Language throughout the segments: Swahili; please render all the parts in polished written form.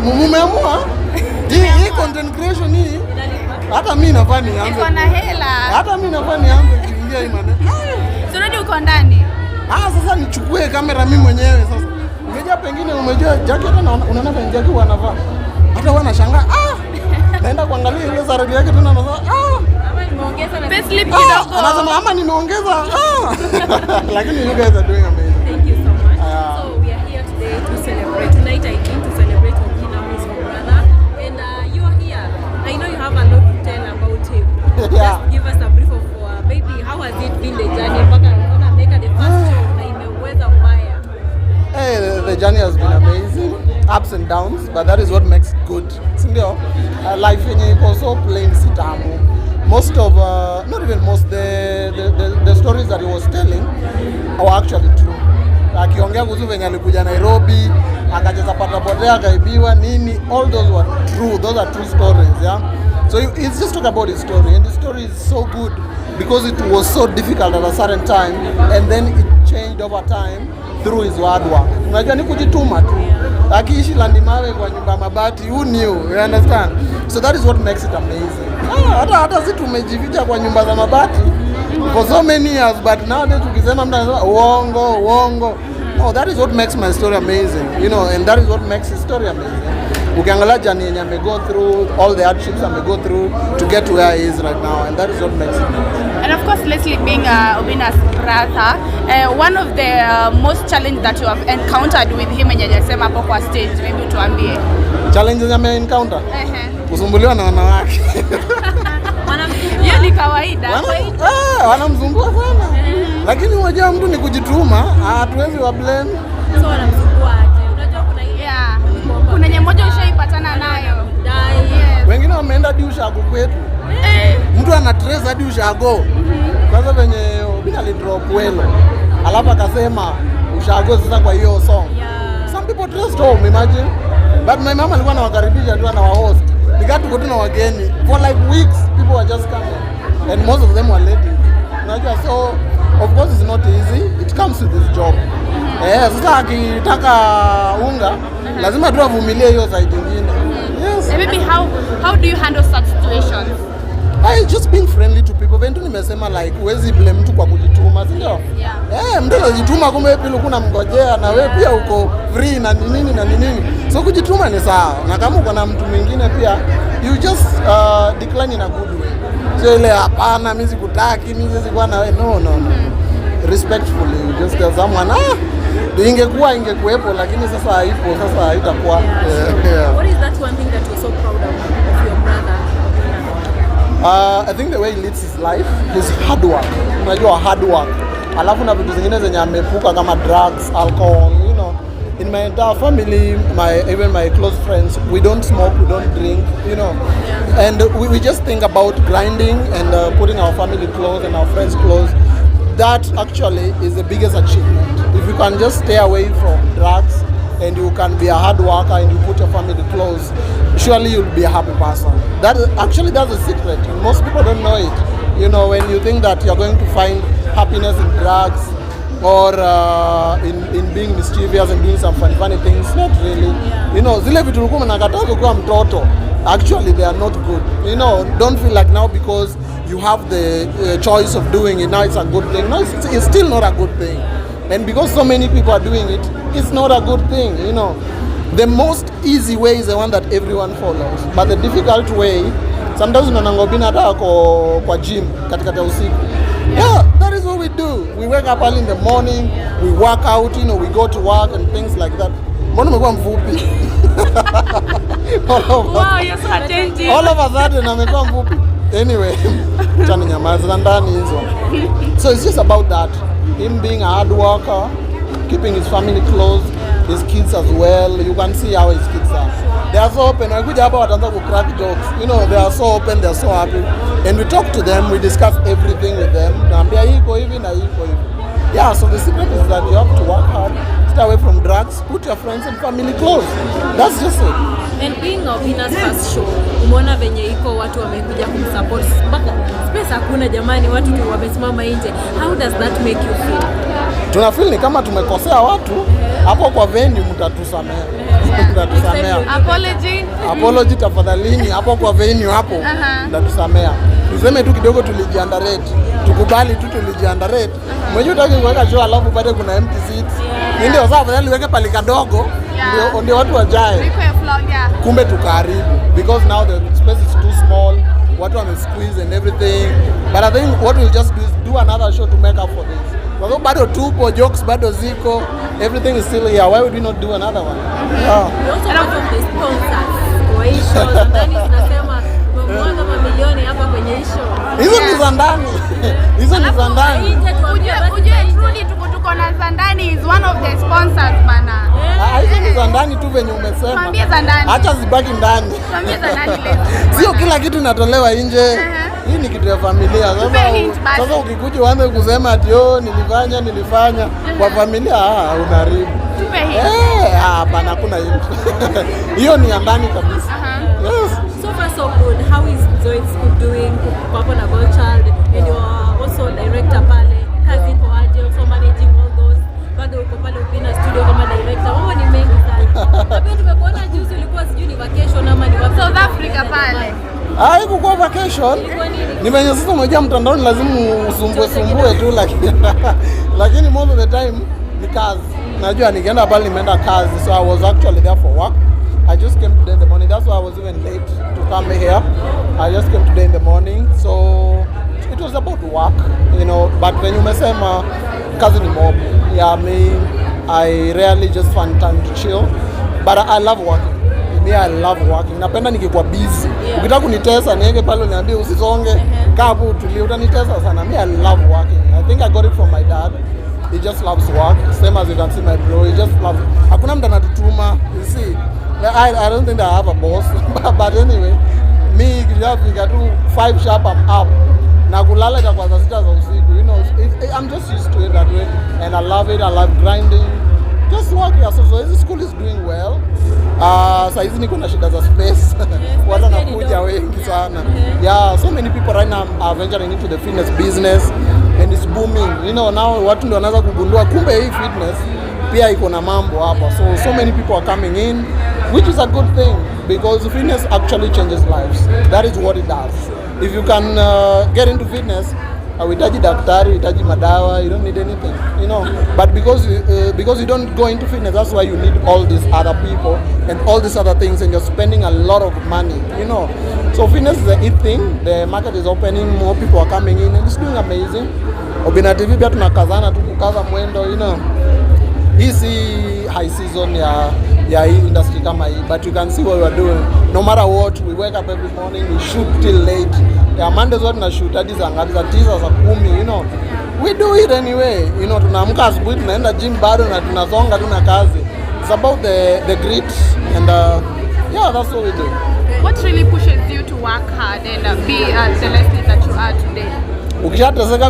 Mumeamua hii content creation hii hata mimi nafaa nianze. Iko na hela. Hata mimi nafaa nianze kuingia hii maneno. So ndio uko ndani. Sasa nichukue kamera mimi mwenyewe sasa. Unajua pengine umejua jacket na unaona penye jacket wanavaa. Hata wanashangaa naenda kuangalia ile saradi yake tena na ama nimeongeza na slip kidogo. Anasema ama nimeongeza. Lakini you guys are doing amazing. Thank you so much. So we are here today to celebrate. Tonight I came to celebrate Obinna, who is my brother. And you are here. I know you have a lot to tell about him. Just give us a brief of maybe how has it been the journey mpaka unaona make the first show na imeweza mbaya. The journey has been amazing, ups and downs, but that is what makes it good. Sindio, life yenye iko so plain sitamu. Most of, not even most, the stories that he was telling are actually true. Akiongea kuhusu venye alikuja Nairobi, akacheza patapotea, akaibiwa nini, all those were true. Those are true stories, yeah. So he's just talking about his story, and the story is so good because it was so difficult at a certain time, and then it changed over time through his hard work. Unajua ni kujituma tu. Akiishi Landimawe kwa nyumba mabati, who knew? You understand? So that is what makes it amazing. Hata sisi tumejificha kwa nyumba za mabati for so many years, but nowadays tukisema mtu anasema uongo. No, that is what makes my story amazing, you know, and that is what makes his story amazing. Ukiangalia journey yenye ame go through, all the hardships ame go through to get to where he is right now, and that is what makes it amazing. And of course, Leslie, being Obinna's brother, one of the most challenges that you have encountered with him when you sema hapo kwa stage, maybe tuambie. Challenges ame encounter? Kusumbuliwa na wanawake. Hiyo ni kawaida. Wanamsumbua sana. Lakini unajua mtu ni kujituma, hatuwezi wa blame. So wanamsumbua aje? Unajua kuna ile kuna nyemoja ushaipatana nayo. Yes. Wengine wameenda hadi ushago kwetu. Mtu ana trace hadi ushago. Kwanza venye Obinna alidrop welo. Alafu akasema ushago sasa kwa hiyo song. Some people traced home, imagine. But my mama alikuwa anawakaribisha tu na host. Nikatu na wageni. For like weeks people were just coming. And most of them were ladies. Unajua, so of course it's not easy. It comes with this job. Sasa akitaka unga lazima tu avumilie hiyo side nyingine. Yes. And maybe how do you handle such situations? I just being friendly to people. Ventu nimesema like huwezi blame mtu kwa kujituma, si ndio? Mtu anajituma kumbe pili kuna mngojea na wewe pia uko free na nini na nini. So kujituma ni sawa. Na kama uko na mtu mwingine pia you just decline in a good way. So ile hapana mimi sikutaki, mimi sikuwa na wewe. No. Respectfully, you just tell someone ingekuwepo lakini sasa haipo, sasa haitakuwa. What is that one thing that you're so proud of your brother? I think the way he leads his life, his hard work. Unajua hard work. Alafu na vitu zingine zenye amepuka kama drugs, alcohol, you know. In my entire family, even my close friends, we don't smoke, we don't drink, you know. And we just think about grinding and putting our family close and our friends close. That actually is the biggest achievement. If you can just stay away from drugs and you can be a hard worker and you put your family close, surely you'll be a happy person. That's a secret. Most people don't know it. You know, when you think that you're going to find happiness in drugs or in being mischievous and doing some funny things, not really. You know, zile vitu ulikuwa unakataza kwa mtoto, actually they are not good. You know, don't feel like now because you have the choice of doing it, now it's a good thing. No, it's still not a good thing. And because so many people are doing it, it's not a good thing, you know. The most easy way is the one that everyone follows. But the difficult way, sometimes unaona Obinna hata kwa gym katikati ya usiku. Yeah, that is what we do. We wake up early in the morning, we work out, you know, we go to work and things like that. Mbona umekuwa mfupi? Wow, you're so attentive. All of a sudden amekuwa mfupi. Anyway, chani nyamaza ndani hizo. So it's just about that. Him being a hard worker, keeping his family close, his kids as well. You can see how his kids are. They are so open. Wakija hapa wataanza ku crack jokes. You know, they are so open, they are so happy. And we talk to them, we discuss everything with them. Naambia hiko hivi na hiko hivi. Yeah, so the secret is that you have to work hard, stay away from drugs, put your friends and family close. That's just it. And being Obinna's first show, umeona venye iko watu wamekuja kumsupport mpaka space hakuna unaona jamani watu tu wamesimama nje. How does that make you feel? Tuna feel ni kama tumekosea watu hapo kwa venue, mtatusamea. Mtatusamea. Apology tafadhalini hapo kwa venue hapo. Mtatusamea. Tuseme tu kidogo tulijiandarate. Tukubali tu tulijiandarate. Mwenye utaki kuweka show alafu bado kuna empty seats. Ndio sasa afadhali weke pale kadogo ndio watu wajae. Kumbe tukaribu because now the space is too small. Watu wame squeeze and everything. But I think what we'll just do is do another show to make up for this. Kwa sababu bado tupo, jokes bado ziko, everything is still here. Why would we not do another one? Yeah. We also part of the sponsors kwa hii show. Ndani tunasema mwanzo mamilioni hapa kwenye hii show. Hizo ni za ndani. Hizo ni za ndani. Uje truly tuko na za ndani is one of the sponsors bana. Hizo ni za ndani tu venye umesema. Tuambie za ndani. Acha zibaki ndani. Tuambie za ndani leo. Sio kila kitu inatolewa nje. Hii ni kitu ya familia. Sasa ukikuja uanze kusema ati nilifanya kwa familia unaharibu. Tupe hii. Hapana kuna hiyo. Hiyo ni ya ndani kabisa. Yes. So far so good. How is Zoe School doing? Papa na Gold Child and you are also director pale. Kazi kwa aje also managing all those. Bado uko pale Obinna studio kama director. Wao ni mengi sana. Pia tumekuona juzi ulikuwa sijui ni vacation ama ni wapi? South Africa pale. Haikuwa vacation. Nimenye sasa mmoja mtandaoni lazima usumbue tu lakini most of the time ni kazi. Najua nikienda pale nimeenda kazi, so I was actually there for work. I just came today in the morning. That's why I was even late to come here. I just came today in the morning. So it was about work, but when you umesema kazi ni mob. Yeah, I rarely just find time to chill. But I love working. I love working. Napenda nikikuwa busy. Ukitaka kunitesa niweke pale niambie usisonge. Kaa hapo utulie utanitesa sana. I love working. I think I got it from my dad. He just loves work. Same as you can see my bro. He just loves. Hakuna mtu anatutuma. You see. I don't think that I have a boss. But anyway, me ikifika tu 5 sharp I'm up. Na kulala itakuwa saa 6 za usiku. I'm just used to it that way and I love it. I love grinding. Just working. So this school is doing well. Saa hizi niko na shida za space. Watu wanakuja wengi sana. Yeah, so many people right now are venturing into the fitness business and it's booming. Now watu ndio wanaanza kugundua kumbe hii fitness pia iko na mambo hapa. So many people are coming in, which is a good thing because fitness actually changes lives. That is what it does. If you can get into fitness, uhitaji daktari, uhitaji madawa, you don't need anything, But because you don't go into fitness, that's why you need all these other people and all these other things, and you're spending a lot of money, So fitness is a hit thing. The market is opening, more people are coming in, and it's doing amazing. Obinna TV pia tunakazana tu kukaza mwendo, Hii si high season ya hii industry kama hii, but you can see what we are doing. No matter what, we wake up every morning, we shoot till late. Mondays what na shoot hadi za ngapi, za 9 za 10, We do it anyway. Tunaamka asubuhi tunaenda gym bado na tunazonga tu na kazi. It's about the grit and that's what we do. What really pushes you to work hard and be the lesson that you are today? Ukishateseka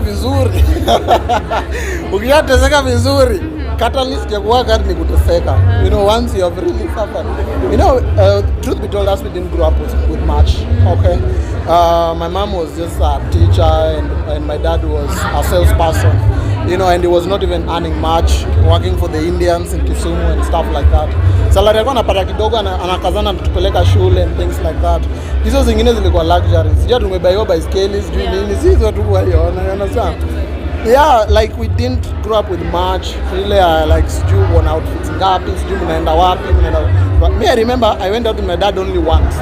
vizuri, catalyst ya kuwa hard ni kuteseka. Once you have really suffered. Truth be told, us we didn't grow up with much. Okay. My mom was just a teacher and my dad was a salesperson. And he was not even earning much, working for the Indians in Kisumu and stuff like that. Salary alikuwa anapata kidogo, anakazana kutupeleka shule and things like that. Hizo zingine zilikuwa luxuries. Sijui tumebaiwa baiskeli, sijui nini, si hizo tu kwa hiyo, understand? Yeah, like we didn't grow up with much. Really, sijui one outfits ngapi, sijui mnaenda wapi, Me, I remember I went out with my dad only once.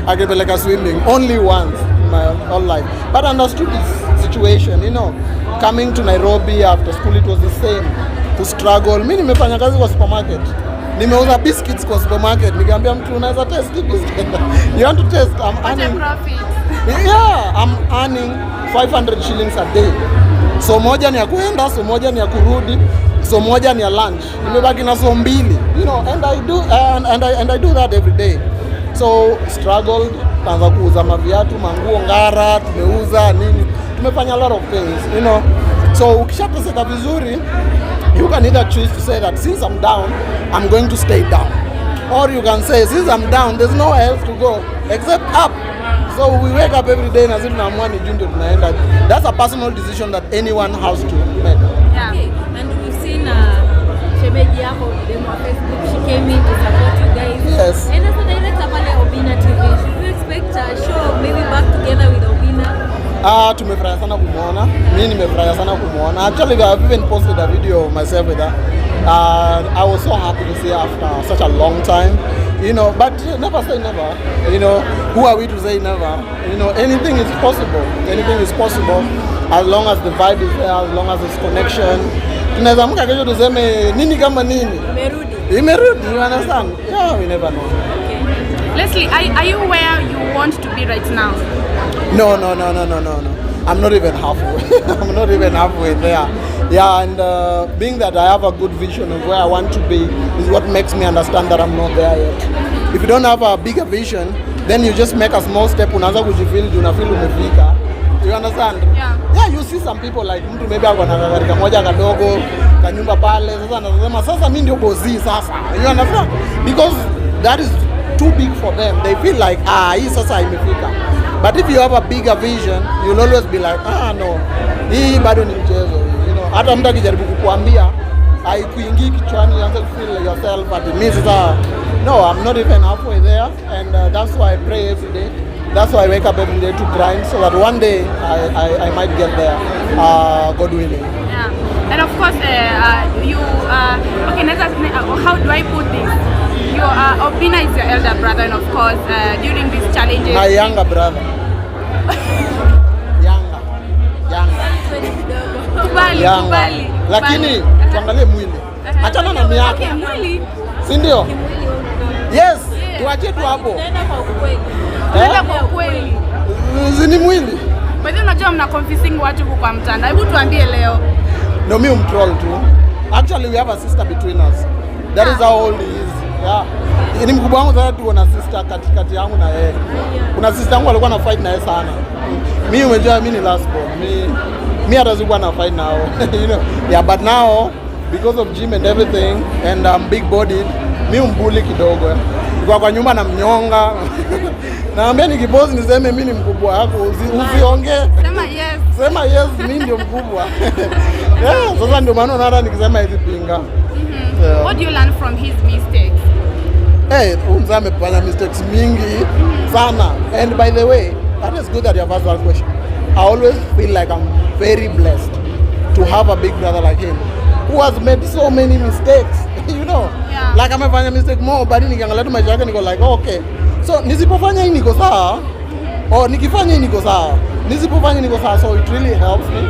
Akipeleka swimming, only once in my whole life. But I understood this situation, Coming to Nairobi after school, it was the same. To struggle. Mimi nimefanya kazi kwa supermarket. Nimeuza biscuits kwa supermarket. Nikamwambia mtu unaweza test biscuit. You want to test? I'm earning profit. Yeah, I'm earning 500 shillings a day. So moja ni ya kuenda, so moja ni ya kurudi, so moja ni ya lunch. Nimebaki na so mbili. And I do that every day. So struggled, kaanza kuuza maviatu, manguo, ngara, tumeuza nini. Tumefanya a lot of things, So ukishateseka vizuri, you can either choose to say that since I'm down, I'm going to stay down. Or you can say since I'm down, there's nowhere else to go except up. So we wake up every day na sisi tunaamua ni June ndio tunaenda. That's a personal decision that anyone has to make. Yeah. Okay, and we've seen shemeji yako on Facebook, she came in to support you guys. Yes. And as a director pale Obinna TV, should we expect a show maybe back together with Obinna? Tumefurahia sana kumuona. Mimi nimefurahia sana kumuona. Actually, I've even posted a video of myself with her. I was so happy to see her after such a long time. You know, but never say never. You know, who are we to say never? You know, anything is possible. Anything is possible as long as the vibe is there, as long as there's connection. Tunaweza amka kesho tuseme nini kama nini. Imerudi. You understand? Yeah, we never know. Okay. Leslie, are you where you want to be right now? No. I'm not even halfway. I'm not even halfway there. Yeah, and being that I have a good vision of where I want to be is what makes me understand that I'm not there yet. If you don't have a bigger vision, then you just make a small step, unaanza kujifeel, unafeel umefika. You understand? Yeah. Yeah, you see some people like mtu maybe ako na gari kamoja kadogo, kanyumba pale, sasa anasema sasa mimi ndio bozi sasa. You understand? Because that is too big for them. They feel like hii sasa imefika. But if you have a bigger vision, you'll always be like no. Hii bado ni mchezo. You know, hata mtu akijaribu kukuambia haikuingii kichwani, you have to feel yourself at the midst. No, I'm not even halfway there, and that's why I pray every day. That's why I wake up every day to grind, so that one day I might get there, God willing. Yeah, and of course, you okay. How do I put this? Obinna is your elder brother, and of course, during these challenges, my younger brother. Kubali. Lakini tuangalie mwili. Achana na miaka. Okay, mwili. Si ndio? Yes, tuache tu hapo. Tunaenda kwa kweli. Ni mwili. But then unajua mna confusing watu huko kwa mtandao. Hebu tuambie leo. No, mimi umtroll tu. Actually, we have a sister between us. That is how old he is. Yeah. Ni mkubwa wangu sasa tu na sister katikati yangu na yeye. Kuna sister yangu alikuwa na fight na yeye sana. Mimi umejua mimi ni last born. Mimi hata sikuwa na fight now. You know. Yeah, but now because of gym and everything and I'm big bodied, mimi umbuli kidogo. Kwa nyumba na mnyonga. Naambia nikibosi niseme mimi ni mkubwa wako, usiongee. Sema yes, mimi ndio mkubwa. Yeah, sasa ndio maana unaona nikisema hizi pinga. What do you learn from his mistakes? Unza amefanya mistakes mingi sana. And by the way, that is good that you have asked that question. I always feel like I'm very blessed to have a big brother like him who has made so many mistakes. You know, yeah. Like amefanya mistake more, but nikiangalia tu maisha yake niko like okay. So nisipofanya hii niko sawa, nikifanya hii niko sawa. Nisipofanya niko sawa, so it really helps me.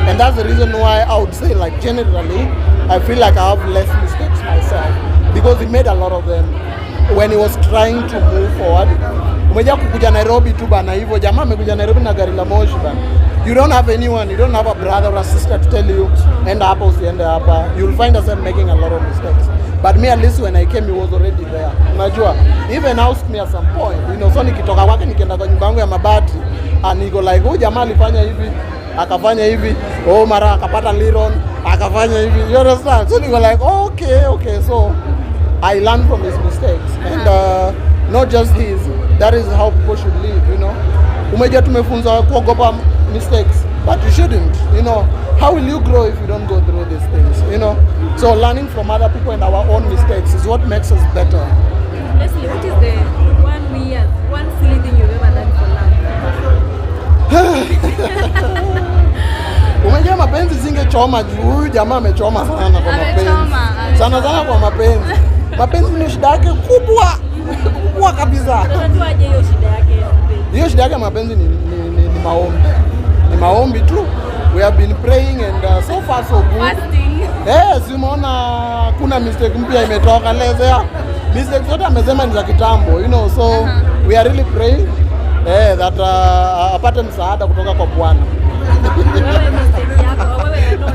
And that's the reason why I would say like generally I feel like I have less mistakes myself because he made a lot of them when he was trying to move forward. Umeja kukuja Nairobi tu bana hivyo, jamaa amekuja Nairobi na gari la moshi bana. You don't have anyone, you don't have a brother or a sister to tell you enda hapa usiende hapa. You'll find yourself making a lot of mistakes. But me at least when I came he was already there. Unajua, even asked me at some point, you know, so nikitoka kwake nikienda kwa nyumba yangu ya mabati, niko like, jamaa alifanya hivi, akafanya hivi, mara akapata liron, akafanya hivi. You understand? So niko like, okay, so I learned from his mistakes and not just his. That is how people should live, you know. Umejua tumefunza kuogopa mistakes, but you shouldn't, you know. How will you grow if you don't go through these things, you know? So learning from other people and our own mistakes is what makes us better. Leslie, what is the one silly thing you've ever done for love? Umejua mapenzi zingechoma juu huyu jamaa amechoma sana kwa mapenzi. Sana kwa mapenzi. Mapenzi ni shida yake kubwa kabisa. Unatuaje hiyo shida yake ya mapenzi? Hiyo shida yake ya mapenzi ni maombi. Ni maombi tu. We have been praying and so far so good. Fasting. Yes, umeona kuna mistake mpya imetoka lezea. Mistakes zote amesema ni za kitambo, you know, so we are really praying that apate msaada kutoka kwa Bwana. Wewe mistake yako, wewe ndio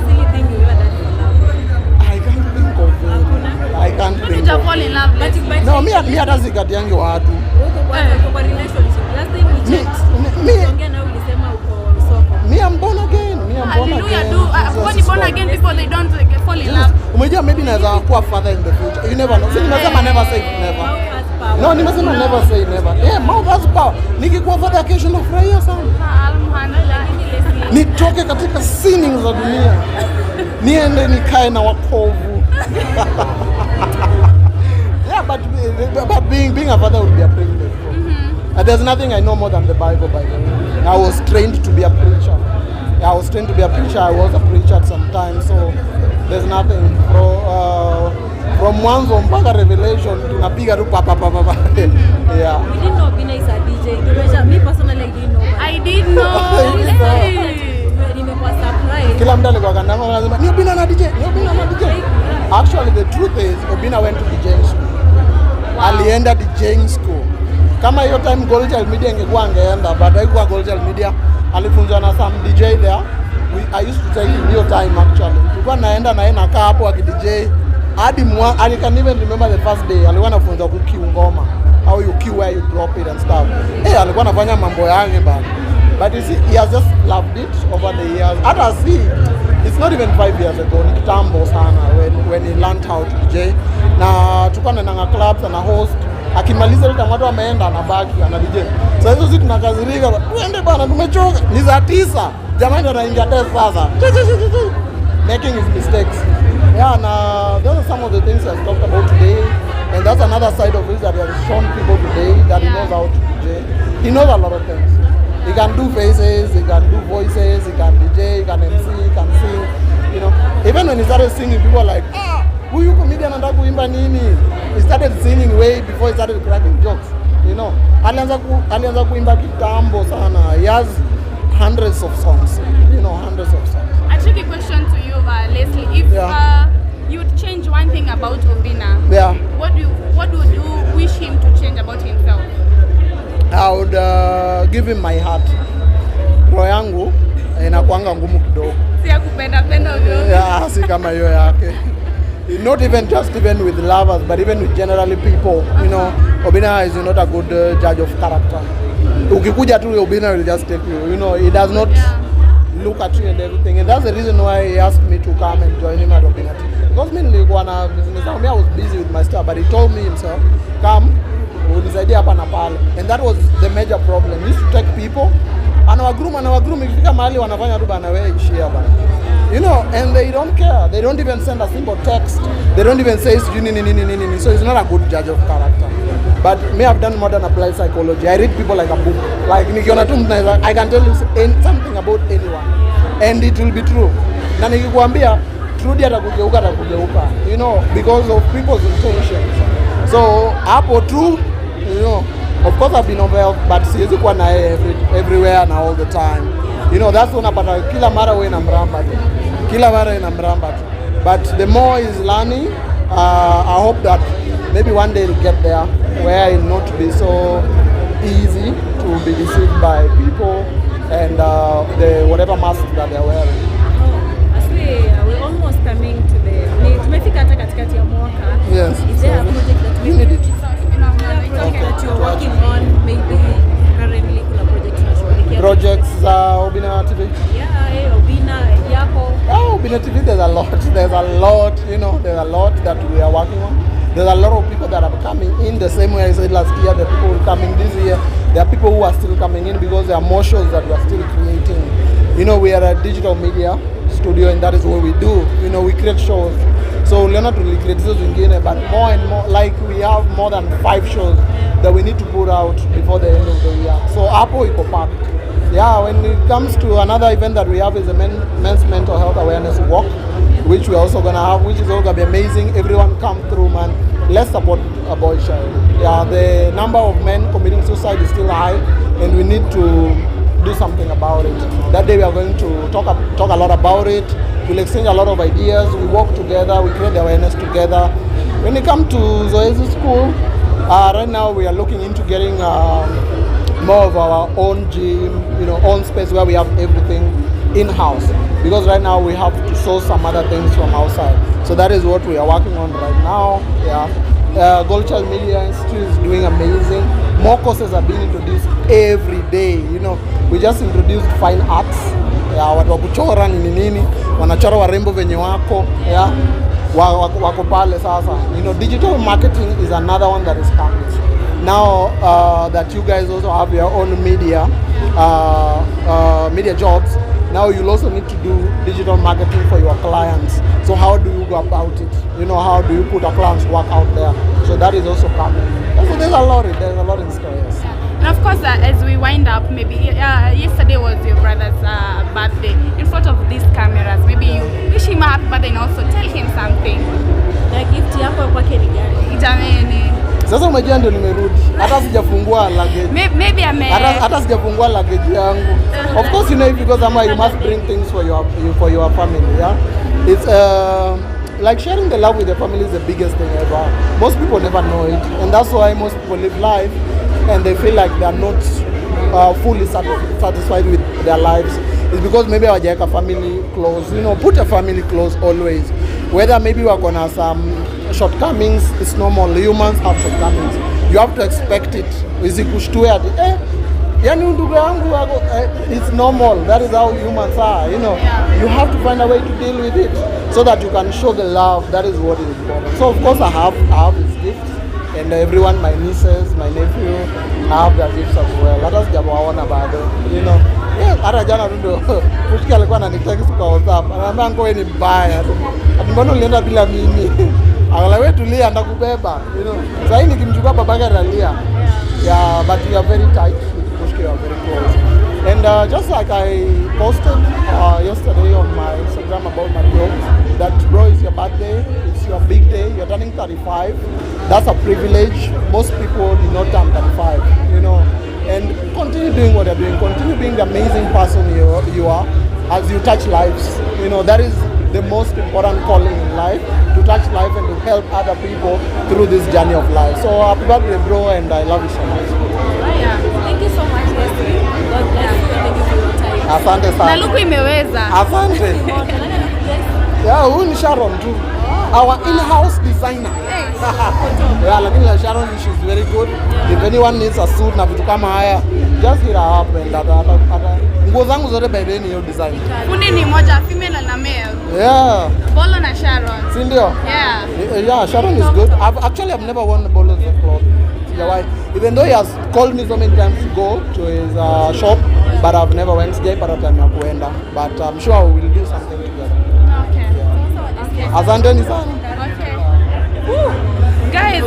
silly thing you ever done for love. I can't think of it. I can't think Don't fall in love. No, mi hata sikatiangi watu. Uko kwa relationship. Last time we checked. Ongea na ulisema uko soko. Me I'm born again. When born again people they don't fall in love. Umejua maybe naweza kuwa father in the future. You never know. So nimesema never say never. No, nimesema never say never. Yeah, mouth has power. Nikikuwa father kesho nafurahia sana. Alhamdulillah. Nitoke katika sinning za dunia. Niende nikae na wakovu. Yeah, but being a father would be a privilege. There's nothing I know more than the Bible, by the way. I was trained to be a preacher. I was trained to be a preacher. I was a preacher at some time, so there's nothing. From Mwanzo mpaka Revelation, tunapiga tu pa. Yeah. We didn't know Obinna is a DJ. Me personally, I didn't know. I didn't know. Nimekuwa surprised. Kila mtu alikuwa kandama anasema ni Obinna na DJ, ni Obinna na DJ. Actually the truth is Obinna went to DJing school. Wow. Alienda DJing school. Kama hiyo time Gold Media ingekuwa angeenda, but haikuwa Gold Media. Alifunzwa na some DJ there. I used to take him hiyo time actually. Tulikuwa naenda na yeye nakaa hapo aki DJ hadi I can even remember the first day alikuwa anafunza kukiu ngoma, how you cue, where you drop it and stuff. Alikuwa anafanya mambo yake bana. But you see, he has just loved it over the years. Hata it's not even 5 years ago, ni kitambo sana when he learned how to DJ. Na tulikuwa na clubs na host. Akimaliza ile watu wameenda anabaki ana DJ. Sasa hizo sisi tunakazirika, twende bana tumechoka. Ni za 9. Jamani anaingia test sasa. Making his mistakes. Yeah, and those are some of the things I've talked about today. And that's another side of it that he has shown people today, that he knows how to DJ. He knows a lot of things. He can do faces, he can do voices, he can DJ, he can MC, he can sing. You know, even when he started singing, people were like, huyu comedian anataka kuimba nini? He started singing way before he started cracking jokes. You know, alianza kuimba kitambo sana. He has hundreds of songs. You know, hundreds of songs. A tricky question to you, Leslie. If you'd change one thing about Obinna, what would you wish him to change about himself? I would give him my heart. Roho yangu inakuanga ngumu kidogo. Si ya kupenda ovyo. Yeah, si kama hiyo yake. Not even just with lovers, but even with generally people. You know, Obinna is not a good judge of character. Ukikuja tu Obinna will just take you. You know, he does not look at you and everything. And that's the reason why he asked me to come and join him at Obinna. Because me nilikuwa na business. I was busy with my stuff, but he told me himself, come, unisaidia hapa na pale. And that was the major problem. He used to take people, anawagroom, ikifika mahali wanafanya tu bana wewe ishia bana. You know, and they don't care. They don't even send a simple text. They don't even say nini. So he's not a good judge of character. But me, I've done modern applied psychology. I read people like a book. Like nikiona tu I can tell you something about anyone, and it will be true. Na nikikwambia truly atakugeuka. You know, because of people's intentions. So hapo tu, you know, of course I've been over, but siwezi kuwa na everywhere and all the time. You know, that's unapata kila mara wewe inamramba tu. But the more he's learning, I hope that maybe one day he'll get there where he'll not be so easy to be deceived by people and the whatever mask that they're wearing. We're almost coming to tumefika hata katikati ya mwaka. Yes. Is there a project that you're working on, maybe currently kuna project tunashughulikia? Projects Obinna TV? Yeah, Obinna yako. Obinna TV, there's a lot, you know, there's a lot that we are working on. There's a lot of people that are coming in the same way I said last year, the people who are coming this year. There are people who are still coming in because there are more shows that we are still creating. You know, we are a digital media studio and that is what we do. You know, we create shows. So we're not really create shows again, but more and more, like we have more than 5 shows that we need to put out before the end of the year. So Apple iko packed. Yeah, when it comes to another event that we have is a men's mental health awareness walk, which we're also gonna have, which is also gonna be amazing. Everyone come through, man. Let's support a boy child. Yeah, the number of men committing suicide is still high, and we need to do something about it. That day we are going to talk a lot about it. We'll exchange a lot of ideas. We work together. We create the awareness together. When it comes to Zoezi School, right now we are looking into getting more of our own gym, you know, own space where we have everything in-house. Because right now we have to source some other things from outside. So that is what we are working on right now. Yeah, Gold Child Media Institute is doing amazing. More courses are being introduced every day. You know, we just introduced fine arts. Yeah, watu wa kuchora nini, wanachora warembo venye wako. Yeah, wako pale sasa. You know, digital marketing is another one that is coming. now that you guys also have your own media jobs, now you'll also need to do digital marketing for your clients. So how do you go about it? You know, how do you put a client's work out there? So that is also coming. So there's a lot in store, yes. And of course, as we wind up, maybe yesterday was your brother's birthday. In front of these cameras, maybe you wish him a happy birthday and also tell him something. Na gift yako kwake ni gani? Jamani. Sasa umejua ndio nimerudi. Hata sijafungua luggage. Maybe hata sijafungua luggage yangu. Of course, you know, because you must bring things for your family, yeah. It's like sharing the love with your family is the biggest thing ever. Most people never know it, and that's why most people live life and they feel like they are not fully satisfied with their lives. It's because maybe hawajaweka family close. You know, put a family close always. Whether maybe we're gonna have some shortcomings, it's normal. Humans have shortcomings. You have to expect it. Isikushtue ati yani ndugu yangu it's normal. That is how humans are. You know, you have to find a way to deal with it so that you can show the love. That is what is important. So of course I have his gifts, and everyone, my nieces, my nephew, I have their gifts as well. Hata sijawaona bado. You know. Hata jana ndio kusikia alikuwa ananitext kwa WhatsApp. Ananiambia ngo wewe ni mbaya. Ati mbona ulienda bila mimi? Akala wewe tulia ndakubeba. You know. Sasa nikimchukua babake analia. Yeah, but we are very tight. We are very close. And just like I posted yesterday on my Instagram about my bro, that bro, is your birthday, it's your big day, you're turning 35. That's a privilege. Most people do not turn 35, you know. And continue doing what you're doing. Continue being the amazing person you are as you touch lives. You know, that is the most important calling in life, to touch life and to help other people through this journey of life. So happy birthday, bro, and I love you so much. Yeah. Thank you so much, Leslie. God bless you. Thank you for your time. Asante sana. Na luku imeweza. Asante. Yeah, huyu ni Sharon too. Our in-house designer. Yeah, lakini Sharon, she's very good. If anyone needs a suit na vitu kama haya, just hit her up and nguo zangu zote by then hiyo design. Fundi ni moja, female na male. Yeah. Bolo na Sharon. Si ndio? Yeah. Yeah, Sharon is good. I've never worn Bolo's clothes. Why? Even though he has called me so many times to go to his shop, but I've never went. Sijaipata time ya kuenda, but I'm sure we will do something together. Okay. Asanteni sana. Okay. Woo. Guys,